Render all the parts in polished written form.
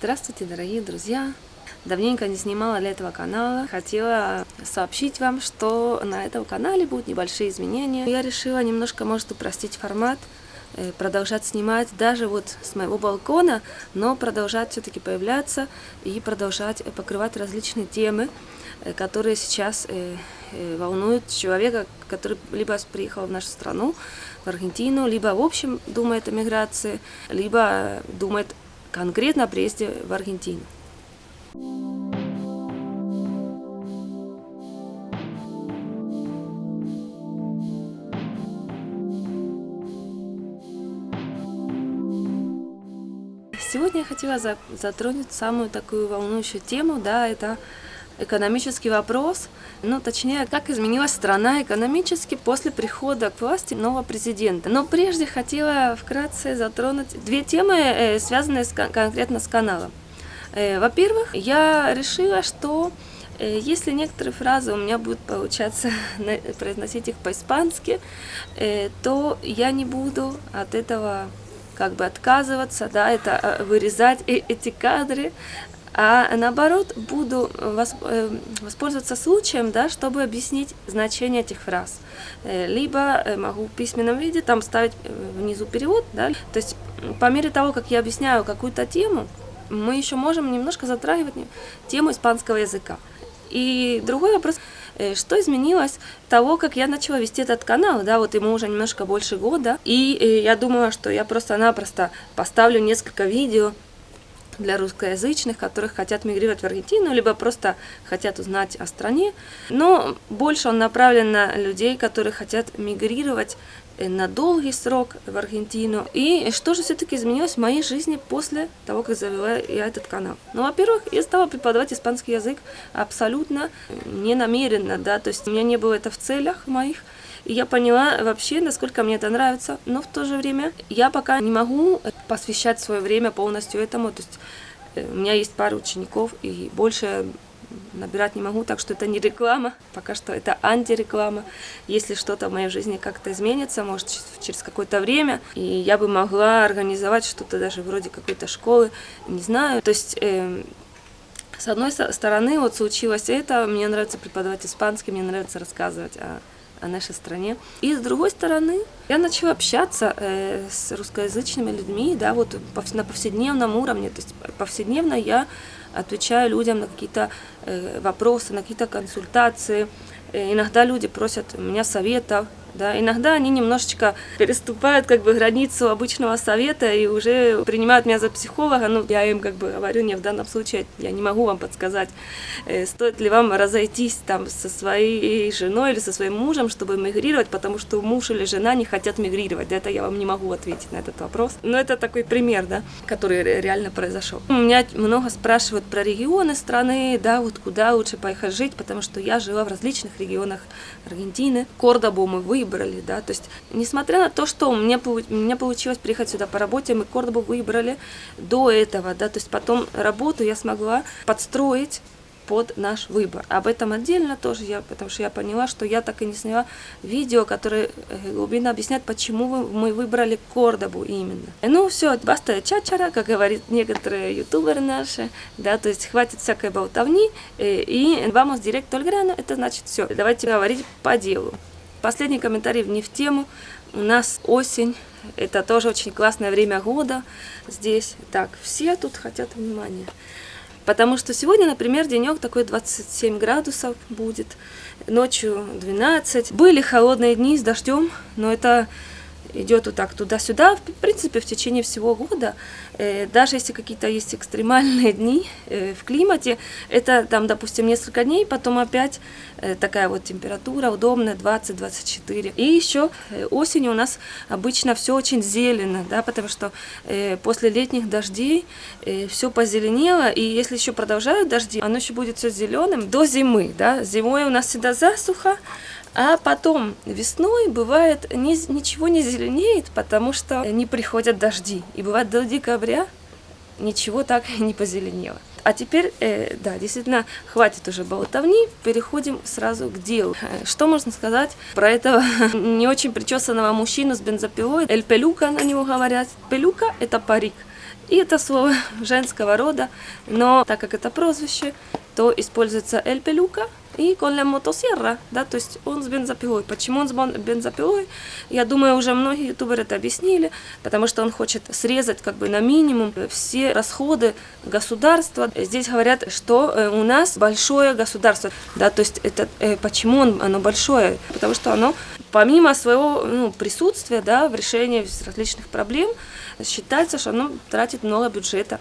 Здравствуйте, дорогие друзья! Давненько не снимала для этого канала. Хотела сообщить вам, что на этом канале будут небольшие изменения. Я решила немножко, может, упростить формат, продолжать снимать даже вот с моего балкона, но продолжать все-таки появляться и продолжать покрывать различные темы, которые сейчас волнуют человека, который либо приехал в нашу страну, в Аргентину, либо в общем думает о миграции, либо думает конкретно о приезде в Аргентину. Сегодня я хотела затронуть самую такую волнующую тему, да, это экономический вопрос, точнее, как изменилась страна экономически после прихода к власти нового президента. Но прежде хотела вкратце затронуть две темы, связанные конкретно с каналом. Во-первых, я решила, что если некоторые фразы у меня будут получаться произносить их по-испански, то я не буду от этого отказываться, да, это вырезать эти кадры, а наоборот буду воспользоваться случаем, да, чтобы объяснить значение этих фраз. Либо могу в письменном виде там ставить внизу перевод, да, то есть по мере того, как я объясняю какую-то тему, мы еще можем немножко затрагивать тему испанского языка. И другой вопрос, что изменилось того, как я начала вести этот канал, да, вот ему уже немножко больше года, и я думала, что я просто-напросто поставлю несколько видео для русскоязычных, которых хотят мигрировать в Аргентину, либо просто хотят узнать о стране, но больше он направлен на людей, которые хотят мигрировать на долгий срок в Аргентину. И что же все-таки изменилось в моей жизни после того, как завела я этот канал? Во-первых, я стала преподавать испанский язык абсолютно не намеренно, да, то есть у меня не было это в целях моих, и я поняла вообще, насколько мне это нравится, но в то же время я пока не могу посвящать свое время полностью этому, то есть у меня есть пара учеников, и больше набирать не могу, так что это не реклама, пока что это антиреклама. Если что-то в моей жизни как-то изменится, может через какое-то время, и я бы могла организовать что-то даже вроде какой-то школы, не знаю. То есть с одной стороны вот случилось это, мне нравится преподавать испанский, мне нравится рассказывать о нашей стране. И с другой стороны, я начала общаться с русскоязычными людьми, да, вот на повседневном уровне, то есть повседневно я отвечаю людям на какие-то вопросы, на какие-то консультации. Иногда люди просят у меня советов, да, иногда они немножечко переступают границу обычного совета и уже принимают меня за психолога, я им говорю, не, в данном случае я не могу вам подсказать, стоит ли вам разойтись там со своей женой или со своим мужем, чтобы мигрировать, потому что муж или жена не хотят мигрировать, это я вам не могу ответить на этот вопрос, но это такой пример, да, который реально произошел. У меня много спрашивают про регионы страны, да, вот куда лучше поехать жить, потому что я жила в различных регионах Аргентины, Кордобу мы выбрали, да, то есть, несмотря на то, что у меня получилось приехать сюда по работе, мы Кордобу выбрали до этого, да, то есть потом работу я смогла подстроить под наш выбор. Об этом отдельно тоже потому что я поняла, что я так и не сняла видео, которое глубинно объясняет, почему мы выбрали Кордобу именно. Все, баста чачара, как говорят некоторые ютуберы наши, да, то есть хватит всякой болтовни, и vamos directo al grano, это значит все, давайте говорить по делу. Последний комментарий не в тему. У нас осень. Это тоже очень классное время года здесь. Так, все тут хотят внимания. Потому что сегодня, например, денек такой 27 градусов будет. Ночью 12. Были холодные дни с дождем, но это идет вот так туда-сюда, в принципе, в течение всего года. Даже если какие-то есть экстремальные дни в климате, это там, допустим, несколько дней, потом опять такая вот температура удобная, 20-24. И еще осенью у нас обычно все очень зелено, да, потому что после летних дождей все позеленело, и если еще продолжают дожди, оно еще будет все зеленым до зимы, да. Зимой у нас всегда засуха, а потом весной бывает ничего не зеленеет, потому что не приходят дожди. И бывает до декабря ничего так и не позеленело. А теперь, да, действительно, хватит уже болтовни, переходим сразу к делу. Что можно сказать про этого не очень причесанного мужчину с бензопилой? Эль пелюка на него говорят. Пелюка – это парик. И это слово женского рода, но так как это прозвище, то используется «el peluca» и «con la motosierra», да, то есть он с бензопилой. Почему он с бензопилой? Я думаю, уже многие ютуберы это объяснили, потому что он хочет срезать как бы на минимум все расходы государства. Здесь говорят, что у нас большое государство, да, то есть это почему оно большое? Потому что оно помимо своего присутствия, да, в решении различных проблем, считается, что оно тратит много бюджета,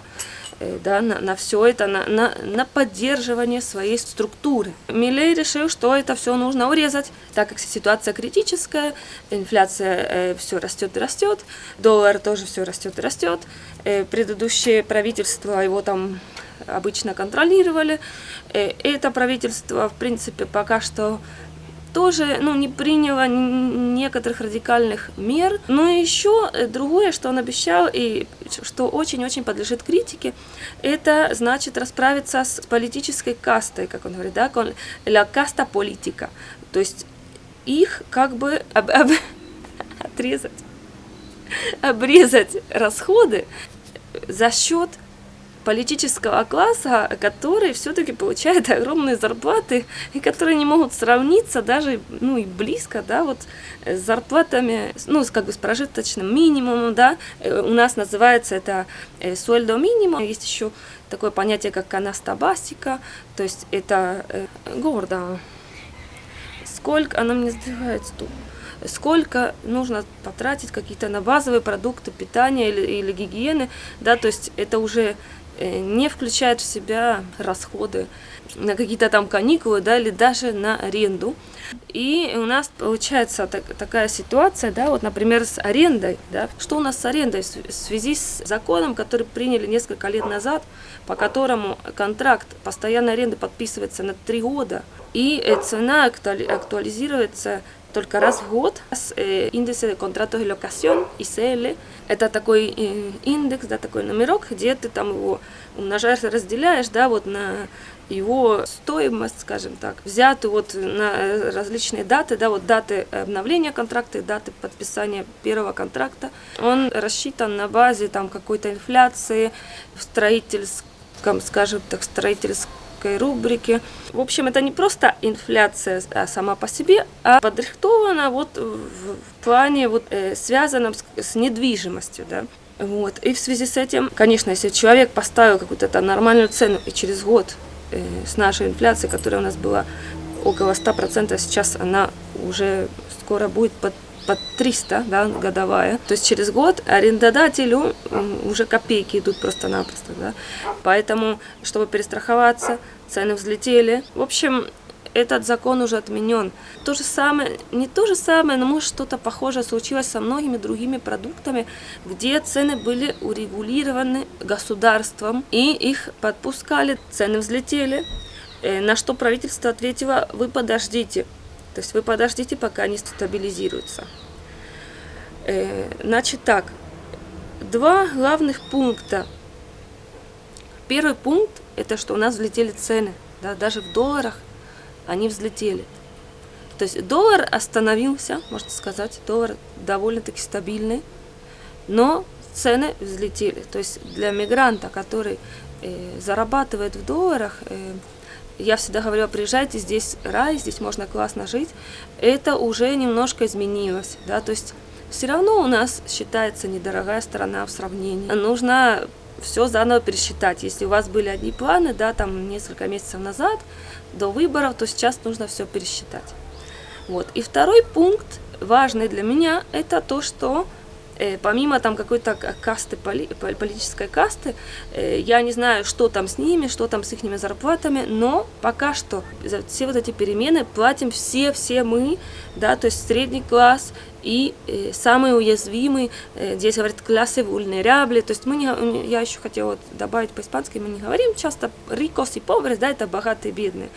да, на все это, на поддерживание своей структуры. Милей решил, что это все нужно урезать, так как ситуация критическая, инфляция все растет и растет, доллар тоже все растет и растет. Предыдущее правительство его там обычно контролировали. Это правительство, в принципе, пока что тоже не приняло некоторых радикальных мер. Но еще другое, что он обещал, и что очень-очень подлежит критике, это значит расправиться с политической кастой, как он говорит, да, la casta política. То есть их как бы обрезать расходы за счет политического класса, который все-таки получает огромные зарплаты и которые не могут сравниться даже, и близко, да, вот с зарплатами, как бы с прожиточным минимумом, да. У нас называется это sueldo mínimo. Есть еще такое понятие, как canasta básica, то есть это гордо. Сколько, она мне сдвигается тут. Сколько нужно потратить какие-то на базовые продукты питания или гигиены, да, то есть это уже не включает в себя расходы на какие-то там каникулы, да, или даже на аренду. И у нас получается такая ситуация, да, вот, например, с арендой, да. Что у нас с арендой? В связи с законом, который приняли несколько лет назад, по которому контракт постоянной аренды подписывается на 3 года, и цена актуализируется только раз в год с индексом contratos de locación, ICL. Это такой индекс, да, такой номерок, где ты там его умножаешь, разделяешь, да, вот на его стоимость, скажем так, взятую вот на различные даты, да, вот даты обновления контракта и даты подписания первого контракта. Он рассчитан на базе там какой-то инфляции в строительском, скажем так, рубрике. В общем, это не просто инфляция сама по себе, а подрихтована вот в плане связанном с недвижимостью, да. Вот. И в связи с этим, конечно, если человек поставил какую-то там нормальную цену, и через год с нашей инфляцией, которая у нас была около 100%, сейчас она уже скоро будет под 300, да, годовая. То есть через год арендодателю уже копейки идут просто-напросто, да. Поэтому, чтобы перестраховаться, цены взлетели. В общем, этот закон уже отменен. То же самое, не то же самое, но может что-то похожее случилось со многими другими продуктами, где цены были урегулированы государством, и их подпускали, цены взлетели, на что правительство ответило: вы подождите. То есть вы подождите, пока они стабилизируются. Значит так, 2 главных пункта. Первый пункт – это что у нас взлетели цены, да, даже в долларах они взлетели. То есть доллар остановился, можно сказать, доллар довольно-таки стабильный, но цены взлетели. То есть для мигранта, который зарабатывает в долларах, я всегда говорю: приезжайте, здесь рай, здесь можно классно жить. Это уже немножко изменилось, да, то есть все равно у нас считается недорогая страна в сравнении. Нужно все заново пересчитать. Если у вас были одни планы, да, там несколько месяцев назад, до выборов, то сейчас нужно все пересчитать. Вот. И второй пункт, важный для меня, это то, что помимо там какой-то касты, политической касты, я не знаю, что там с ними, что там с их зарплатами, но пока что за все вот эти перемены платим все мы, да, то есть средний класс и самые уязвимые, здесь говорят классы vulnerable, то есть я еще хотела добавить по-испански, мы не говорим часто ricos и pobres, да, это богатые и бедные,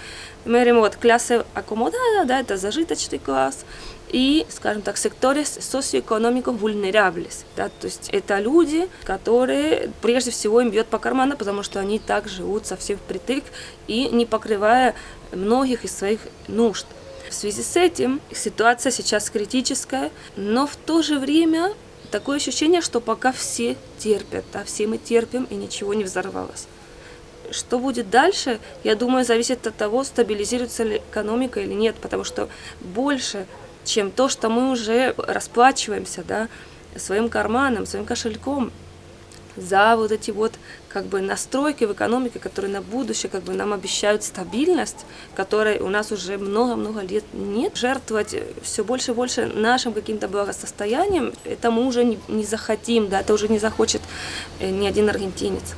мы говорим вот классы acomodada, да, это зажиточный класс, и, скажем так, sectores socioeconómicos vulnerables, да, то есть это люди, которые прежде всего им бьет по карману, потому что они так живут совсем впритык и не покрывая многих из своих нужд. В связи с этим ситуация сейчас критическая, но в то же время такое ощущение, что пока все терпят, да, все мы терпим, и ничего не взорвалось. Что будет дальше, я думаю, зависит от того, стабилизируется ли экономика или нет, потому что больше, чем то, что мы уже расплачиваемся, да, своим карманом, своим кошельком за вот эти вот как бы настройки в экономике, которые на будущее как бы нам обещают стабильность, которой у нас уже много-много лет нет. Жертвовать все больше и больше нашим каким-то благосостоянием, это мы уже не захотим, да, это уже не захочет ни один аргентинец.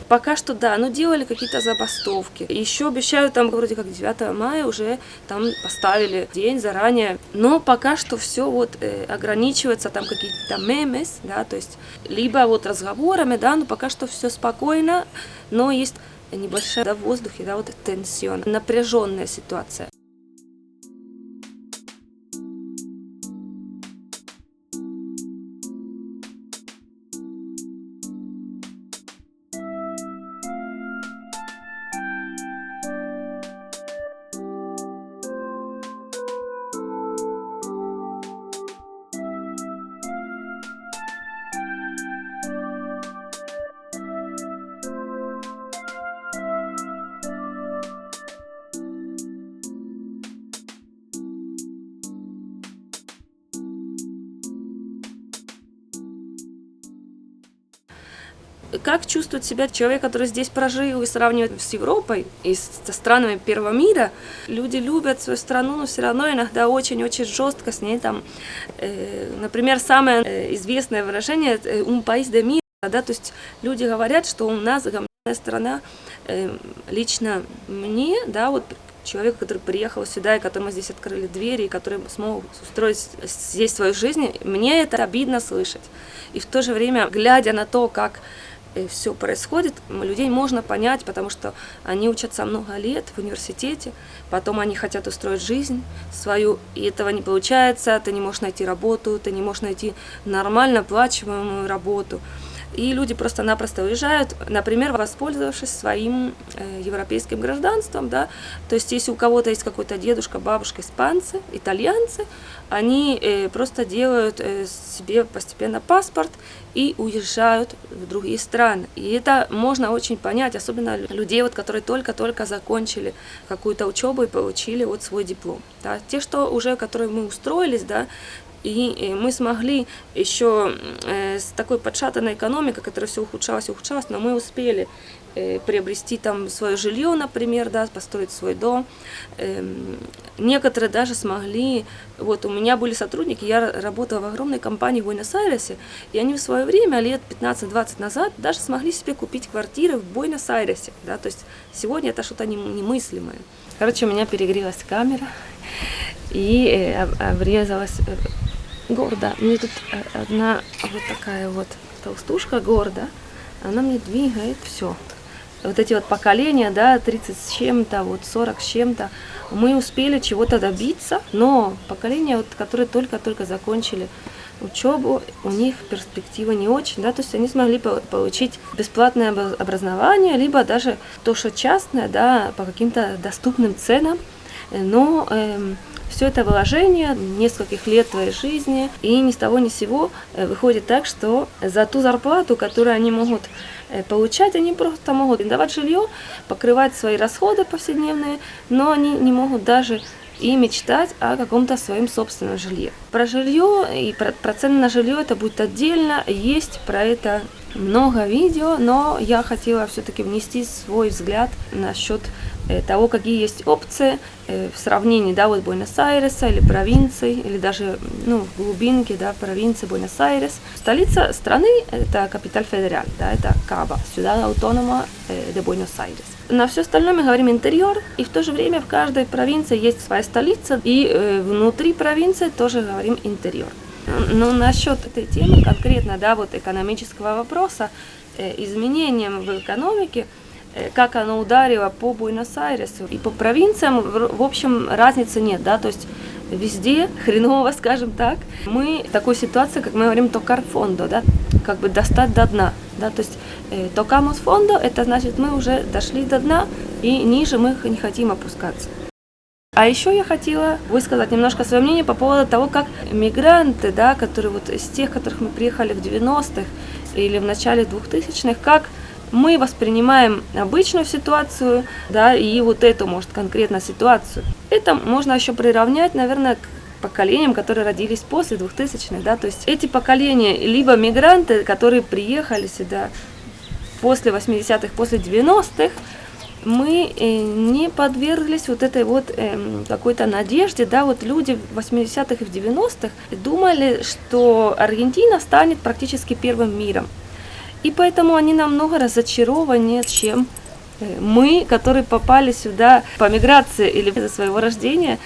Пока что, да, ну делали какие-то забастовки. Еще обещают, там вроде как 9 мая уже там поставили день заранее. Но пока что все вот ограничивается там какие-то мемес, да, то есть либо вот разговорами, да, но пока что все спокойно, но есть небольшая, да, в воздухе, да, вот тенсион, напряженная ситуация. Как чувствует себя человек, который здесь прожил, и сравнивает с Европой и со странами первого мира? Люди любят свою страну, но все равно иногда очень-очень жестко с ней там. Например, самое известное выражение «un país de mierda», да, то есть люди говорят, что у нас говняная страна. Лично мне, да, вот человек, который приехал сюда, и которому здесь открыли двери, и который смог устроить здесь свою жизнь, мне это обидно слышать. И в то же время, глядя на то, как все происходит, людей можно понять, потому что они учатся много лет в университете, потом они хотят устроить жизнь свою, и этого не получается, ты не можешь найти работу, ты не можешь найти нормально оплачиваемую работу. И люди просто-напросто уезжают, например, воспользовавшись своим европейским гражданством, да, то есть если у кого-то есть какой-то дедушка, бабушка, испанцы, итальянцы, они просто делают себе постепенно паспорт и уезжают в другие страны. И это можно очень понять, особенно людей, вот, которые только-только закончили какую-то учебу и получили вот свой диплом. Да. Те, что уже, которые мы устроились, да, и мы смогли еще с такой подшатанной экономикой, которая все ухудшалась, но мы успели приобрести там свое жилье, например, да, построить свой дом. Некоторые даже смогли, вот у меня были сотрудники, я работала в огромной компании в Буэнос-Айресе, и они в свое время, лет 15-20 назад, даже смогли себе купить квартиры в Буэнос-Айресе, да, то есть сегодня это что-то немыслимое. Короче, у меня перегрелась камера и обрезалась гордо. Мне тут одна вот такая вот толстушка гордо, она мне двигает все. Вот эти вот поколения, да, 30 с чем-то, вот 40 с чем-то, мы успели чего-то добиться, но поколения, вот, которые только-только закончили учебу, у них перспективы не очень, да, то есть они смогли получить бесплатное образование, либо даже то, что частное, да, по каким-то доступным ценам, но все это вложение нескольких лет твоей жизни, и ни с того ни с сего выходит так, что за ту зарплату, которую они могут получать, они просто могут давать жилье, покрывать свои расходы повседневные, но они не могут даже и мечтать о каком-то своем собственном жилье. Про жилье и про цены на жилье это будет отдельно, есть про это много видео, но я хотела все-таки внести свой взгляд насчет того, какие есть опции в сравнении, да, вот Буэнос-Айреса или провинций, или даже, ну, в глубинке, да, провинции Буэнос-Айрес. Столица страны – это Капиталь Федераль, да, это Каба, Ciudad Autónoma de Буэнос-Айрес. На все остальное мы говорим интерьер, и в то же время в каждой провинции есть своя столица, и внутри провинции тоже говорим интерьер. Но насчет этой темы конкретно, да, вот экономического вопроса, изменениям в экономике, как оно ударило по Буэнос-Айресу и по провинциям, в общем, разницы нет, да, то есть везде хреново, скажем так. Мы в такой ситуации, как мы говорим, токар фондо, да, как бы достать до дна, да, то есть токамос фондо, это значит, мы уже дошли до дна, и ниже мы не хотим опускаться. А еще я хотела высказать немножко свое мнение по поводу того, как мигранты, да, которые вот из тех, которых мы приехали в 90-х или в начале 2000-х, как мы воспринимаем обычную ситуацию, да, и вот эту, может, конкретно ситуацию. Это можно еще приравнять, наверное, к поколениям, которые родились после 2000-х, да, то есть эти поколения, либо мигранты, которые приехали сюда после 80-х, после 90-х, мы не подверглись вот этой вот какой-то надежде, да, вот люди в 80-х и в 90-х думали, что Аргентина станет практически первым миром, и поэтому они намного разочарованнее, чем мы, которые попали сюда по миграции или из-за своего рождения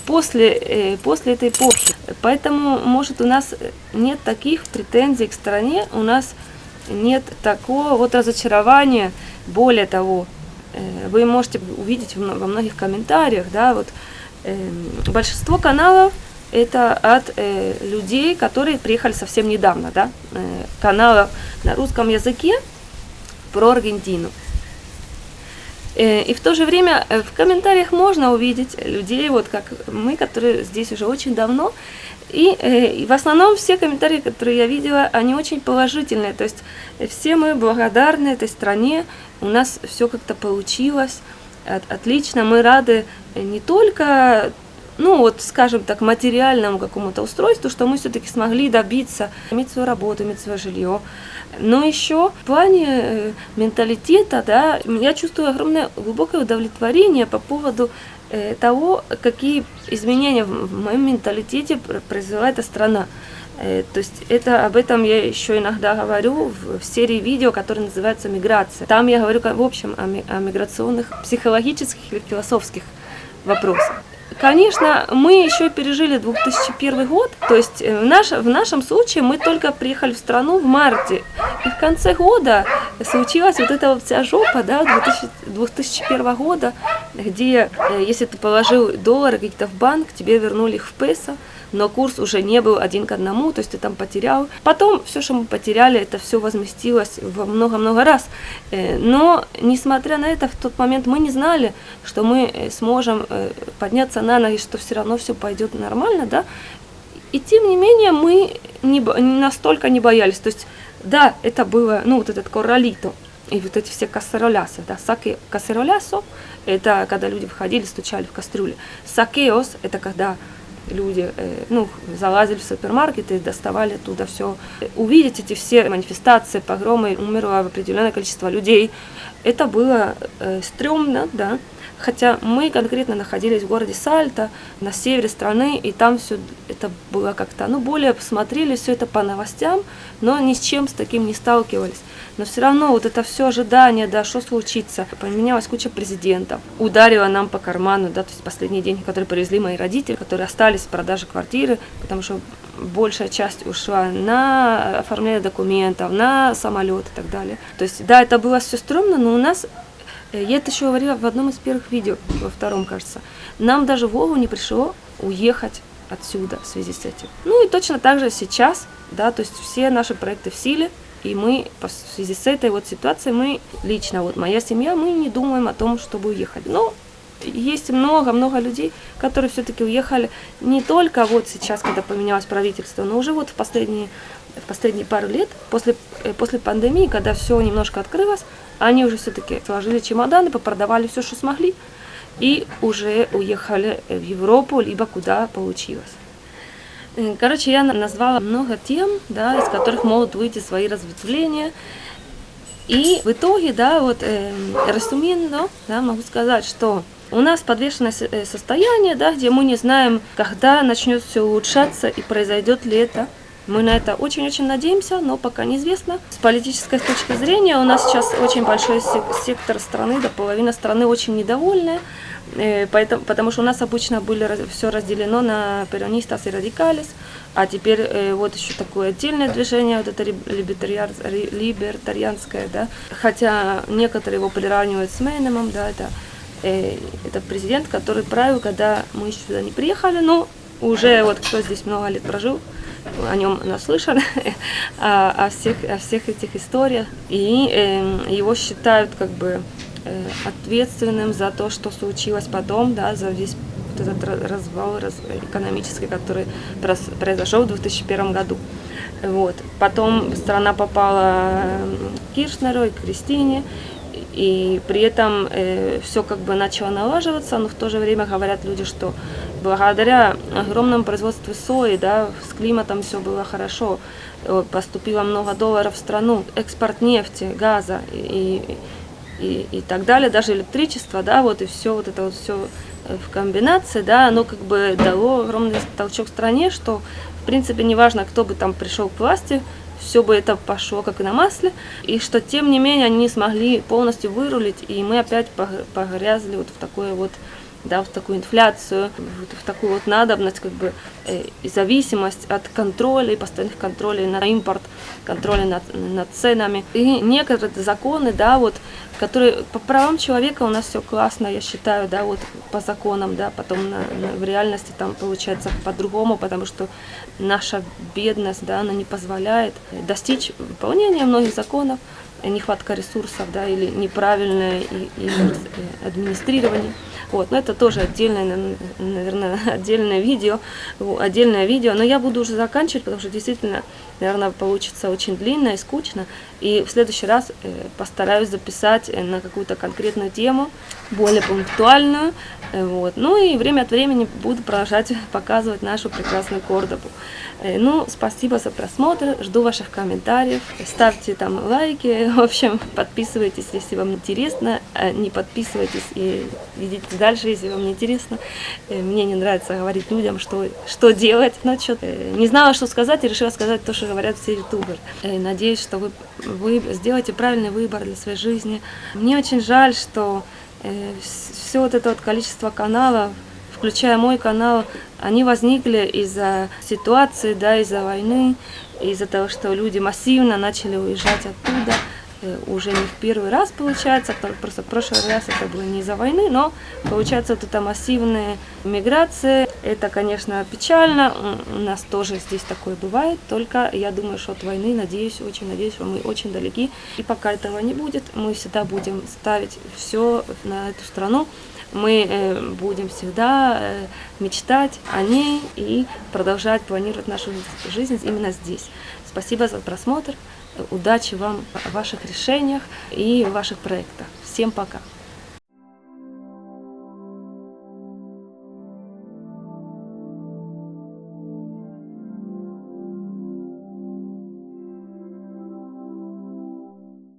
после этой эпохи. Поэтому, может, у нас нет таких претензий к стране, у нас нет такого вот разочарования. Более того, вы можете увидеть во многих комментариях, да, вот большинство каналов это от людей, которые приехали совсем недавно, да, каналов на русском языке про Аргентину. И в то же время в комментариях можно увидеть людей, вот как мы, которые здесь уже очень давно. И в основном все комментарии, которые я видела, они очень положительные. То есть все мы благодарны этой стране, у нас все как-то получилось отлично. Мы рады не только, ну вот, скажем так, материальному какому-то устройству, что мы все-таки смогли добиться, иметь свою работу, иметь свое жилье. Но еще в плане менталитета, да, я чувствую огромное глубокое удовлетворение по поводу того, какие изменения в моем менталитете произвела эта страна. То есть об этом я еще иногда говорю в серии видео, которая называется «Миграция». Там я говорю в общем о миграционных, психологических или философских вопросах. Конечно, мы еще пережили 2001 год, то есть в нашем случае мы только приехали в страну в марте, и в конце года случилась вот эта вот вся жопа, да, 2001 года, где если ты положил доллары какие-то в банк, тебе вернули их в песо, но курс уже не был 1 к 1, то есть ты там потерял. Потом все, что мы потеряли, это все возместилось во много-много раз. Но, несмотря на это, в тот момент мы не знали, что мы сможем подняться на ноги, что все равно все пойдет нормально, да. И тем не менее мы настолько не боялись. То есть, да, это было, ну, вот этот корралито и вот эти все кассеролясы, да, саке кассеролясо, это когда люди входили, стучали в кастрюле. Сакеос, это когда люди, залазили в супермаркеты и доставали оттуда все. Увидеть эти все манифестации, погромы, умерло определенное количество людей, это было стрёмно, да. Хотя мы конкретно находились в городе Сальта, на севере страны, и там все это было как-то, более посмотрели все это по новостям, но ни с чем с таким не сталкивались. Но все равно вот это все ожидание, да, что случится, поменялась куча президентов, ударила нам по карману, да, то есть последние деньги, которые привезли мои родители, которые остались в продаже квартиры, потому что большая часть ушла на оформление документов, на самолет и так далее. То есть, да, это было все стрёмно, но у нас, я это еще говорила в одном из первых видео, во втором, кажется, нам даже в голову не пришло уехать отсюда в связи с этим. Ну и точно так же сейчас, да, то есть все наши проекты в силе, и мы в связи с этой вот ситуацией, мы лично, вот моя семья, мы не думаем о том, чтобы уехать. Но есть много-много людей, которые все-таки уехали не только вот сейчас, когда поменялось правительство, но уже вот в последние пару лет, после пандемии, когда все немножко открылось, они уже все-таки сложили чемоданы, попродавали все, что смогли, и уже уехали в Европу, либо куда получилось. Короче, я назвала много тем, да, из которых могут выйти свои разветвления. И в итоге, да, вот реsumiendo, да, могу сказать, что у нас подвешенное состояние, да, где мы не знаем, когда начнет все улучшаться и произойдет ли это. Мы на это очень-очень надеемся, но пока неизвестно. С политической точки зрения у нас сейчас очень большой сектор страны, да, половина страны очень недовольная. Потому что у нас обычно все разделено на перонистов и радикалис, а теперь вот еще такое отдельное движение, вот это либертарианское, да, хотя некоторые его приравнивают с Мейнемом, да, это президент, который правил, когда мы еще сюда не приехали, но уже вот кто здесь много лет прожил, о нем наслышан, о всех этих историях, и его считают как бы ответственным за то, что случилось потом, да, за весь вот этот развал экономический, который произошел в 2001 году. Вот. Потом страна попала к Киршнеру и к Кристине, и при этом все как бы начало налаживаться, но в то же время говорят люди, что благодаря огромному производству сои, да, с климатом все было хорошо, поступило много долларов в страну, экспорт нефти, газа и так далее, даже электричество, да, вот и все вот это вот все в комбинации, да, оно как бы дало огромный толчок стране, что в принципе неважно, кто бы там пришел к власти, все бы это пошло как и на масле, и что тем не менее они не смогли полностью вырулить, и мы опять погрязли вот в такое вот, да, в такую инфляцию, в такую вот надобность, как бы, и зависимость от контроля, и постоянных контролей на импорт, контроля над ценами. И некоторые законы, да, вот, которые по правам человека у нас все классно, я считаю, да, вот по законам, да, потом в реальности там получается по-другому, потому что наша бедность, да, она не позволяет достичь выполнения многих законов, нехватка ресурсов, да, или неправильное администрирование. Вот, но это тоже отдельное, наверное, отдельное видео, но я буду уже заканчивать, потому что действительно, наверное, получится очень длинно и скучно, и в следующий раз постараюсь записать на какую-то конкретную тему, более пунктуальную, вот. Ну и время от времени буду продолжать показывать нашу прекрасную Кордобу. Ну, спасибо за просмотр, жду ваших комментариев, ставьте там лайки, в общем, подписывайтесь, если вам интересно, не подписывайтесь и идите дальше, если вам не интересно. Мне не нравится говорить людям, что делать, но что-то не знала, что сказать, и решила сказать то, что говорят все ютуберы. Надеюсь, что вы сделаете правильный выбор для своей жизни. Мне очень жаль, что все вот это вот количество каналов, включая мой канал, они возникли из-за ситуации, да, из-за войны, из-за того, что люди массивно начали уезжать оттуда. Уже не в первый раз получается, просто в прошлый раз это было не из-за войны, но получается вот эта массивная миграция, это, конечно, печально, у нас тоже здесь такое бывает, только я думаю, что от войны, надеюсь, очень надеюсь, что мы очень далеки, и пока этого не будет, мы всегда будем ставить все на эту страну, мы будем всегда мечтать о ней и продолжать планировать нашу жизнь именно здесь. Спасибо за просмотр. Удачи вам в ваших решениях и в ваших проектах. Всем пока!